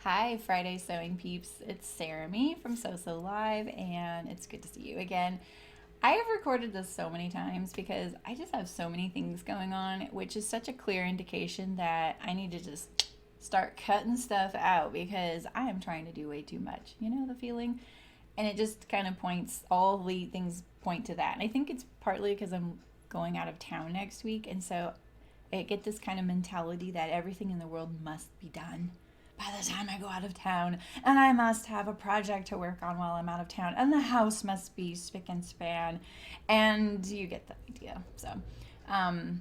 Hi, Friday Sewing Peeps. It's Sarah Me from So Live, and it's good to see you again. I have recorded this so many times because I just have so many things going on, which is such a clear indication that I need to just start cutting stuff out because I am trying to do way too much. You know the feeling? And it just kind of points, all the things point to that. And I think it's partly because I'm going out of town next week, and so I get this kind of mentality that everything in the world must be done by the time I go out of town, and I must have a project to work on while I'm out of town, and the house must be spick and span, and you get the idea. So, I'm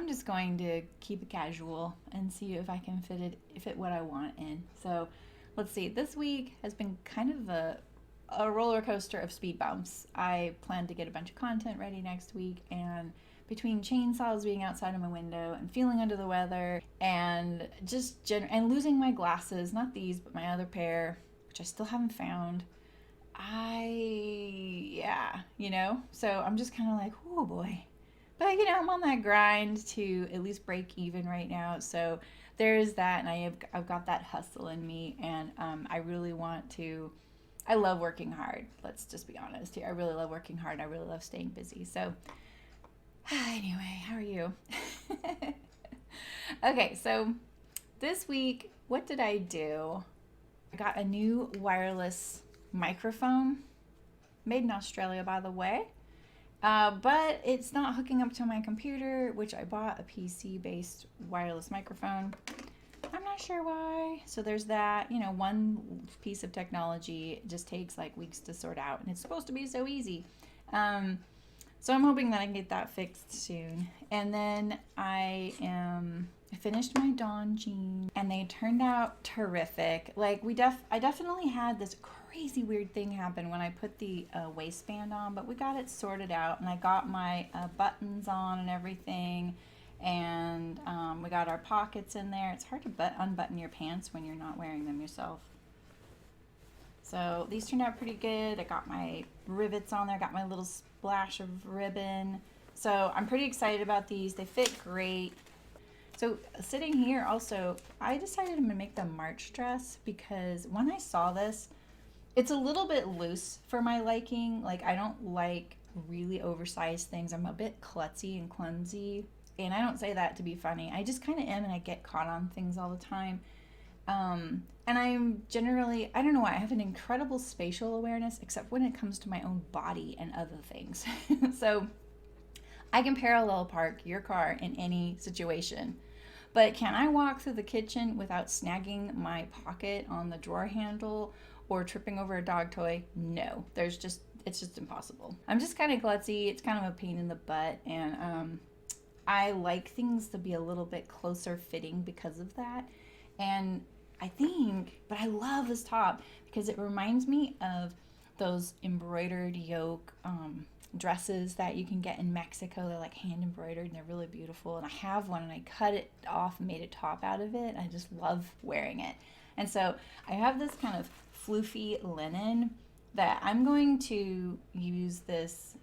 just going to keep it casual and see if I can fit what I want in. So, let's see. This week has been kind of a roller coaster of speed bumps. I plan to get a bunch of content ready next week, and between chainsaws being outside of my window and feeling under the weather and and losing my glasses, not these but my other pair, which I still haven't found, so I'm just kind of like, oh boy. But I'm on that grind to at least break even right now, so there's that. And I've got that hustle in me, and I really want to. I love working hard. Let's just be honest here. I really love working hard. I really love staying busy. So anyway, how are you? Okay, so this week, what did I do? I got a new wireless microphone, made in Australia, by the way. But it's not hooking up to my computer, which I bought a PC-based wireless microphone. I'm not sure why. So there's that. One piece of technology just takes like weeks to sort out, and it's supposed to be so easy. So I'm hoping that I can get that fixed soon. And then I finished my Dawn jeans, and they turned out terrific. Like I definitely had this crazy weird thing happen when I put the waistband on, but we got it sorted out, and I got my buttons on and everything. And we got our pockets in there. It's hard to unbutton your pants when you're not wearing them yourself. So these turned out pretty good. I got my rivets on there, got my little splash of ribbon. So I'm pretty excited about these. They fit great. So sitting here also, I decided I'm gonna make the March dress because when I saw this, it's a little bit loose for my liking. Like, I don't like really oversized things. I'm a bit klutzy and clumsy. And I don't say that to be funny. I just kind of am, and I get caught on things all the time. And I'm generally, I don't know why, I have an incredible spatial awareness, except when it comes to my own body and other things. So I can parallel park your car in any situation. But can I walk through the kitchen without snagging my pocket on the drawer handle or tripping over a dog toy? No. It's just impossible. I'm just kind of klutzy. It's kind of a pain in the butt. And I like things to be a little bit closer fitting because of that. And but I love this top because it reminds me of those embroidered yoke dresses that you can get in Mexico. They're like hand embroidered, and they're really beautiful. And I have one, and I cut it off and made a top out of it. I just love wearing it. And so I have this kind of floofy linen that I'm going to use this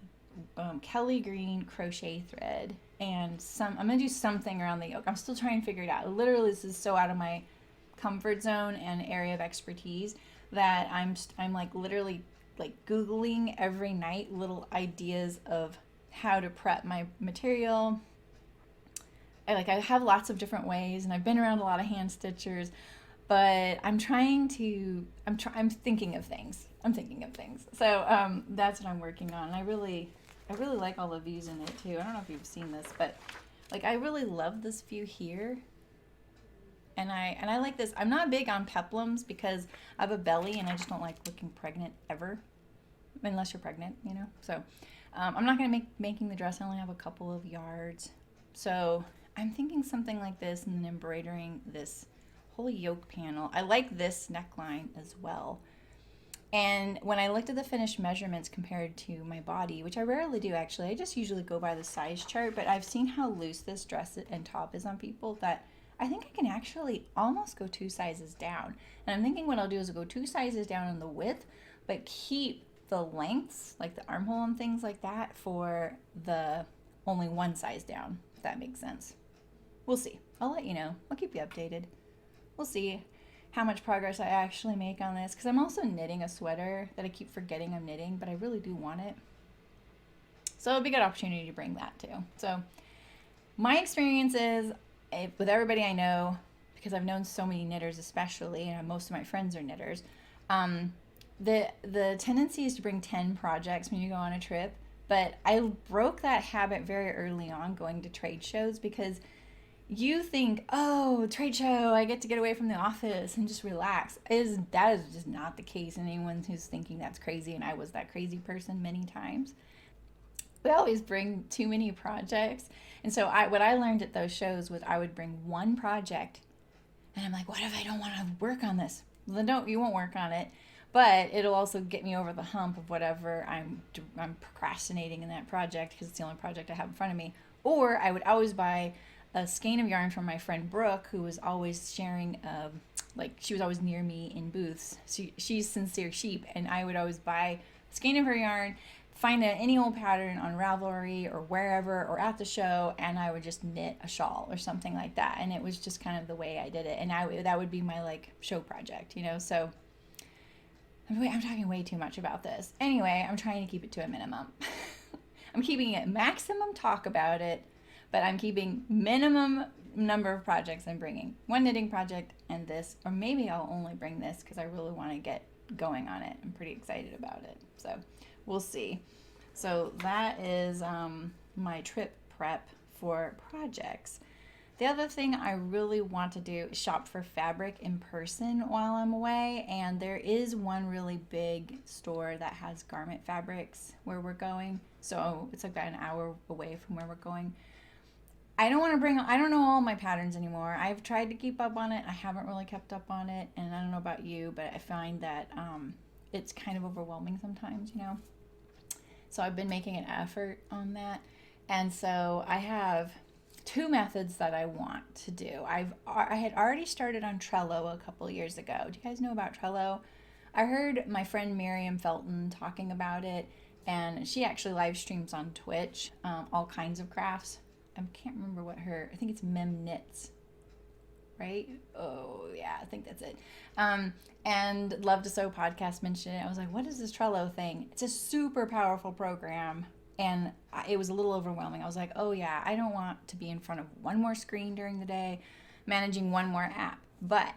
Kelly green crochet thread, and I'm gonna do something around the yoke. I'm still trying to figure it out. Literally, this is so out of my comfort zone and area of expertise that I'm like literally like Googling every night little ideas of how to prep my material. I have lots of different ways, and I've been around a lot of hand stitchers, but I'm thinking of things. So that's what I'm working on. And I really like all the views in it too. I don't know if you've seen this, but like I really love this view here. And I like this. I'm not big on peplums because I have a belly and I just don't like looking pregnant ever, unless you're pregnant, So I'm not gonna making the dress. I only have a couple of yards, so I'm thinking something like this, and then embroidering this whole yoke panel. I like this neckline as well. And when I looked at the finished measurements compared to my body, which I rarely do actually, I just usually go by the size chart, but I've seen how loose this dress and top is on people that I think I can actually almost go 2 sizes down. And I'm thinking what I'll do is go 2 sizes down in the width, but keep the lengths, like the armhole and things like that, for the only 1 size down, if that makes sense. We'll see. I'll let you know. I'll keep you updated. We'll see. how much progress I actually make on this, because I'm also knitting a sweater that I keep forgetting I'm knitting, but I really do want it. So it'll be a good opportunity to bring that too. So my experience is, with everybody I know, because I've known so many knitters especially, and most of my friends are knitters, the tendency is to bring 10 projects when you go on a trip. But I broke that habit very early on going to trade shows, because you think, oh, trade show, I get to get away from the office and just relax. That is just not the case. Anyone who's thinking that's crazy, and I was that crazy person many times. We always bring too many projects. And so what I learned at those shows was I would bring one project, and I'm like, what if I don't want to work on this? Well, then you won't work on it. But it'll also get me over the hump of whatever I'm procrastinating in that project, because it's the only project I have in front of me. Or I would always buy a skein of yarn from my friend Brooke, who was always sharing, she was always near me in booths. She's Sincere Sheep, and I would always buy a skein of her yarn, find any old pattern on Ravelry or wherever or at the show, and I would just knit a shawl or something like that. And it was just kind of the way I did it. And that would be my show project, so I'm talking way too much about this. Anyway, I'm trying to keep it to a minimum. I'm keeping it maximum talk about it, but I'm keeping minimum number of projects I'm bringing. One knitting project and this, or maybe I'll only bring this because I really want to get going on it. I'm pretty excited about it. So we'll see. So that is my trip prep for projects. The other thing I really want to do is shop for fabric in person while I'm away, and there is one really big store that has garment fabrics where we're going. So it's about an hour away from where we're going. I don't know all my patterns anymore. I've tried to keep up on it. I haven't really kept up on it, and I don't know about you, but I find that it's kind of overwhelming sometimes, So I've been making an effort on that, and so I have 2 methods that I want to do. I had already started on Trello a couple years ago. Do you guys know about Trello? I heard my friend Miriam Felton talking about it, and she actually live streams on Twitch, all kinds of crafts. I can't remember I think it's Mem Knits, right? Oh yeah, I think that's it. And Love to Sew podcast mentioned it. I was like, what is this Trello thing? It's a super powerful program. And it was a little overwhelming. I was like, oh yeah, I don't want to be in front of one more screen during the day, managing one more app. But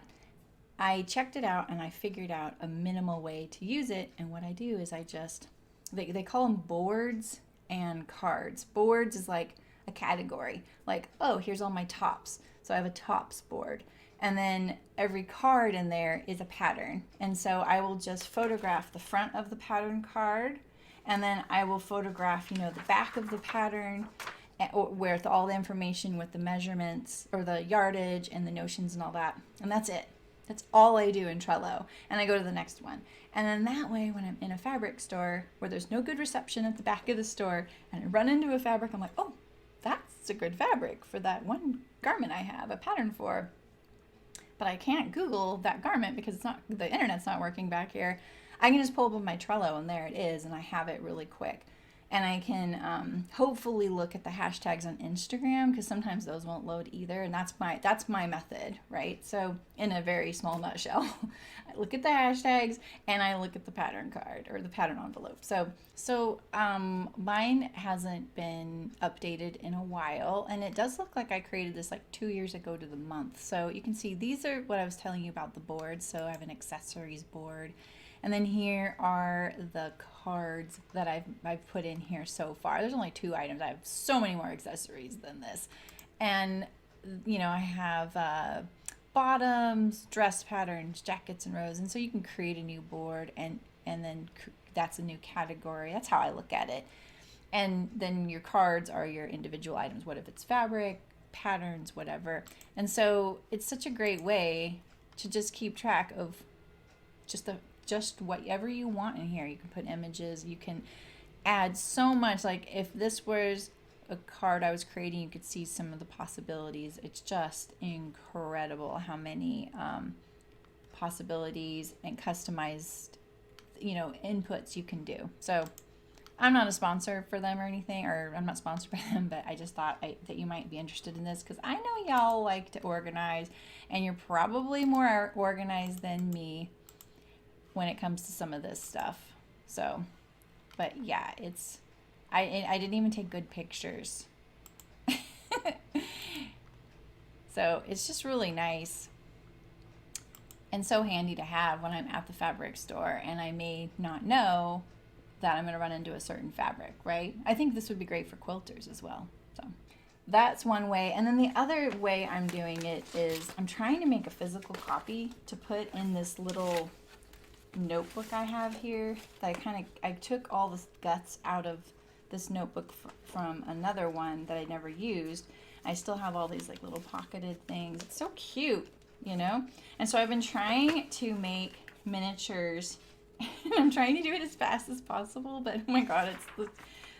I checked it out and I figured out a minimal way to use it. And what I do is they call them boards and cards. Boards is like a category. Like, oh, here's all my tops. So I have a tops board. And then every card in there is a pattern. And so I will just photograph the front of the pattern card, and then I will photograph, the back of the pattern with all the information with the measurements or the yardage and the notions and all that. And that's it. That's all I do in Trello. And I go to the next one. And then that way, when I'm in a fabric store where there's no good reception at the back of the store and I run into a fabric, I'm like, oh, that's a good fabric for that one garment I have a pattern for. But I can't Google that garment because the internet's not working back here. I can just pull up my Trello and there it is, and I have it really quick. And I can hopefully look at the hashtags on Instagram, because sometimes those won't load either, and that's my method, right? So in a very small nutshell, I look at the hashtags and I look at the pattern card or the pattern envelope. So mine hasn't been updated in a while, and it does look like I created this 2 years ago to the month. So you can see these are what I was telling you about the boards. So I have an accessories board. And then here are the cards that I've put in here so far. There's only 2 items. I have so many more accessories than this. And, I have bottoms, dress patterns, jackets, and rows. And so you can create a new board, and then that's a new category. That's how I look at it. And then your cards are your individual items. What if it's fabric, patterns, whatever. And so it's such a great way to just keep track of just whatever you want in here. You can put images, you can add so much. Like if this was a card I was creating, you could see some of the possibilities. It's just incredible how many possibilities and customized inputs you can do. So I'm not a sponsor for them or anything, or I'm not sponsored by them, but I just thought that you might be interested in this because I know y'all like to organize, and you're probably more organized than me when it comes to some of this stuff. So, but yeah, I didn't even take good pictures. So it's just really nice and so handy to have when I'm at the fabric store and I may not know that I'm going to run into a certain fabric, right? I think this would be great for quilters as well. So that's one way. And then the other way I'm doing it is I'm trying to make a physical copy to put in this little notebook I have here that I took all the guts out of this notebook from another one that I never used. I still have all these like little pocketed things. It's so cute, you know? And so I've been trying to make miniatures and I'm trying to do it as fast as possible, but oh my God,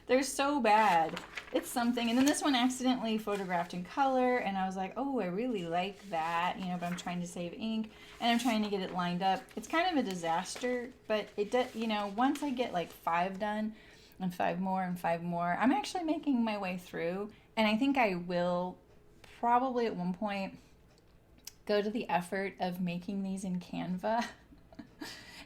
they're so bad. It's something. And then this one accidentally photographed in color and I was like, oh, I really like that, you know, but I'm trying to save ink and I'm trying to get it lined up. It's kind of a disaster, but it does, you know, once I get like 5 done and 5 more and 5 more, I'm actually making my way through. And I think I will probably at one point go to the effort of making these in Canva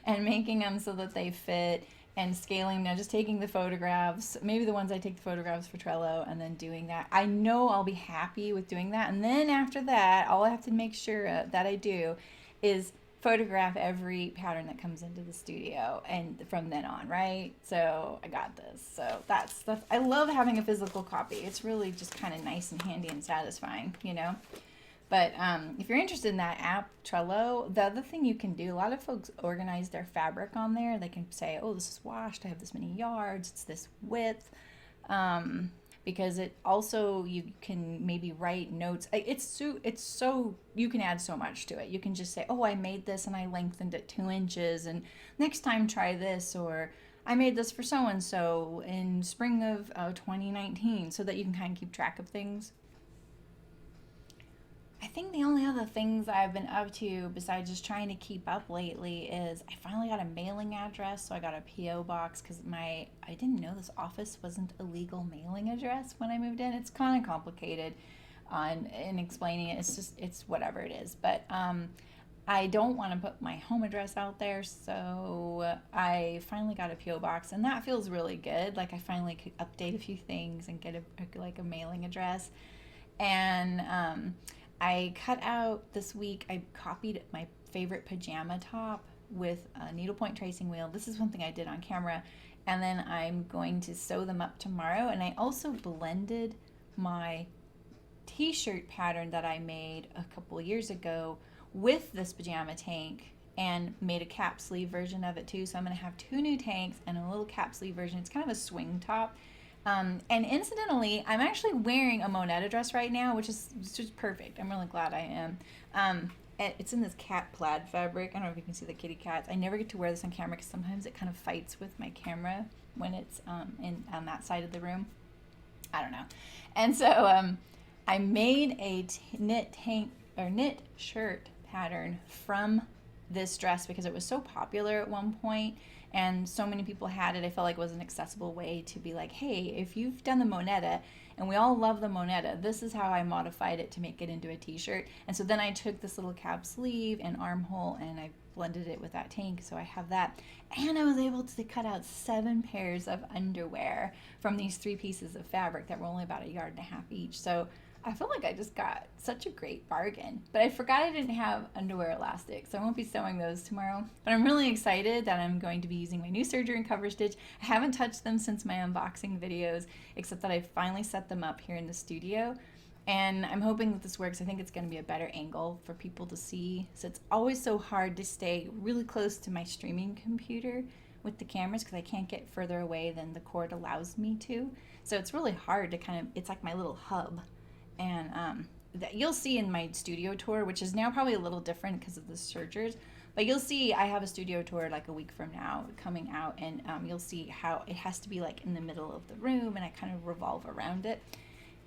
and making them so that they fit and scaling them, just taking the photographs, maybe the ones I take the photographs for Trello and then doing that. I know I'll be happy with doing that. And then after that, all I have to make sure that I do is photograph every pattern that comes into the studio and from then on, right? So I got this. So that's I love having a physical copy. It's really just kind of nice and handy and satisfying, you know? But if you're interested in that app, Trello, the other thing you can do, a lot of folks organize their fabric on there. They can say, oh, this is washed. I have this many yards. It's this width. Because it also, you can maybe write notes. It's so, you can add so much to it. You can just say, oh, I made this and I lengthened it 2 inches and next time try this, or I made this for so-and-so in spring of 2019, so that you can kind of keep track of things. I think the only other things I've been up to besides just trying to keep up lately is I finally got a mailing address, so I got a P.O. box because I didn't know this office wasn't a legal mailing address when I moved in. It's kind of complicated in explaining it. It's whatever it is. But I don't want to put my home address out there, so I finally got a P.O. box, and that feels really good. Like I finally could update a few things and get a mailing address. And I cut out this week, I copied my favorite pajama top with a needlepoint tracing wheel. This is one thing I did on camera. And then I'm going to sew them up tomorrow. And I also blended my t-shirt pattern that I made a couple years ago with this pajama tank and made a cap sleeve version of it too. So I'm going to have 2 new tanks and a little cap sleeve version. It's kind of a swing top. And incidentally, I'm actually wearing a Monetta dress right now, which is just perfect. I'm really glad I am. It's in this cat plaid fabric. I don't know if you can see the kitty cats. I never get to wear this on camera because sometimes it kind of fights with my camera when it's on that side of the room. I don't know. And so I made a knit shirt pattern from this dress because it was so popular at one point. And so many people had it, I felt like it was an accessible way to be like, hey, if you've done the Monetta, and we all love the Monetta, this is how I modified it to make it into a t-shirt. And so then I took this little cap sleeve and armhole and I blended it with that tank, so I have that. And I was able to cut out 7 pairs of underwear from these 3 pieces of fabric that were only about 1.5 yards each. So I feel like I just got such a great bargain. But I forgot I didn't have underwear elastics, so I won't be sewing those tomorrow. But I'm really excited that I'm going to be using my new Serger and Coverstitch. I haven't touched them since my unboxing videos, except that I finally set them up here in the studio. And I'm hoping that this works. I think it's going to be a better angle for people to see. So it's always so hard to stay really close to my streaming computer with the cameras because I can't get further away than the cord allows me to. So it's really hard to kind of, it's like my little hub. And that you'll see in my studio tour, which is now probably a little different because of the Sergers, but you'll see I have a studio tour like a week from now coming out, and you'll see how it has to be like in the middle of the room, and I kind of revolve around it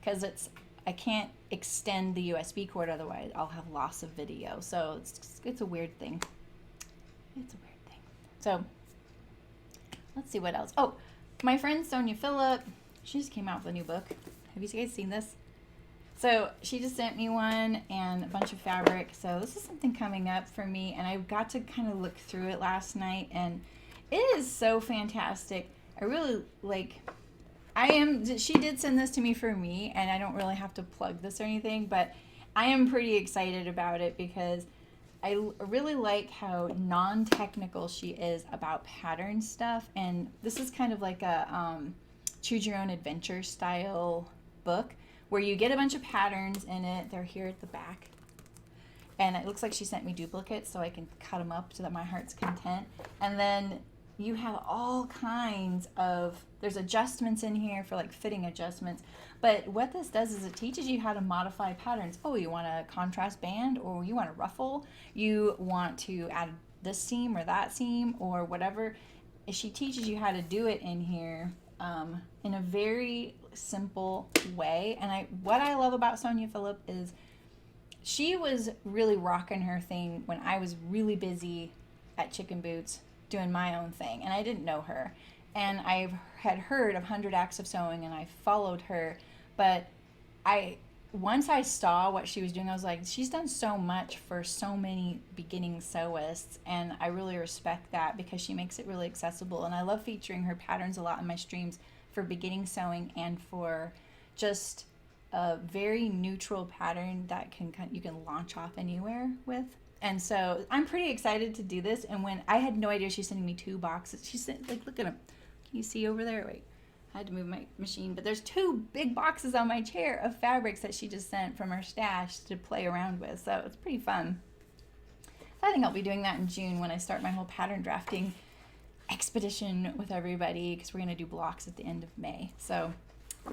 because I can't extend the USB cord, otherwise I'll have loss of video. So it's a weird thing. It's a weird thing. So let's see what else. Oh, my friend Sonia Phillip, she just came out with a new book. Have you guys seen this? So she just sent me one and a bunch of fabric. So this is something coming up for me, and I got to kind of look through it last night, and it is so fantastic. I really like, she did send this to me for me, and I don't really have to plug this or anything, but I am pretty excited about it because I really like how non-technical she is about pattern stuff. And this is kind of like a choose your own adventure style book where you get a bunch of patterns in it. They're here at the back. And it looks like she sent me duplicates so I can cut them up so that my heart's content. And then you have all kinds of, there's adjustments in here for like fitting adjustments. But what this does is it teaches you how to modify patterns. Oh, you want a contrast band, or you want a ruffle, you want to add this seam or that seam or whatever. She teaches you how to do it in here in a very simple way. And what I love about Sonia Phillip is she was really rocking her thing when I was really busy at Chicken Boots doing my own thing, and I didn't know her. And I had heard of 100 Acts of Sewing, and I followed her. But once I saw what she was doing, I was like, she's done so much for so many beginning sewists, and I really respect that because she makes it really accessible. And I love featuring her patterns a lot in my streams for beginning sewing and for just a very neutral pattern that you can launch off anywhere with. And so I'm pretty excited to do this. And when I had no idea she's sending me 2 boxes, she sent, like, look at them. Can you see over there? Wait, I had to move my machine, but there's 2 big boxes on my chair of fabrics that she just sent from her stash to play around with. So it's pretty fun. I think I'll be doing that in June when I start my whole pattern drafting expedition with everybody, because we're going to do blocks at the end of May. So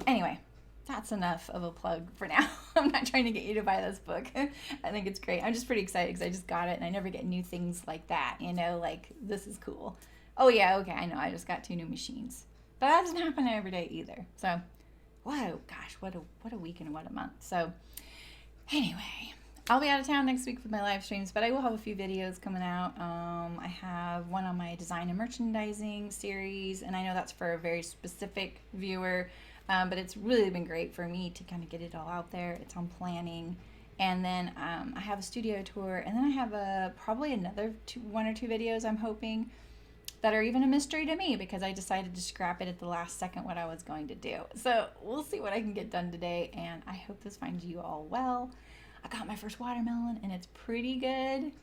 anyway, that's enough of a plug for now. I'm not trying to get you to buy this book. I think it's great. I'm just pretty excited because I just got it, and I never get new things like that, you know, like this is cool. Oh yeah, okay, I know, I just got 2 new machines. But that doesn't happen every day either. So, whoa, gosh, what a week and what a month. So, anyway, I'll be out of town next week with my live streams, but I will have a few videos coming out. I have one on my design and merchandising series, and I know that's for a very specific viewer, but it's really been great for me to kind of get it all out there. It's on planning. And then I have a studio tour, and then I have probably another 1 or 2 videos I'm hoping that are even a mystery to me because I decided to scrap it at the last second what I was going to do. So we'll see what I can get done today, and I hope this finds you all well. I got my first watermelon, and it's pretty good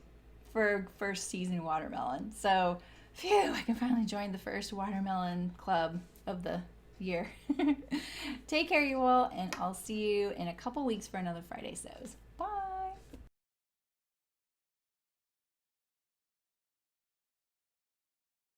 for first season watermelon. So, phew, I can finally join the first watermelon club of the year. Take care, you all, and I'll see you in a couple weeks for another Friday Sews.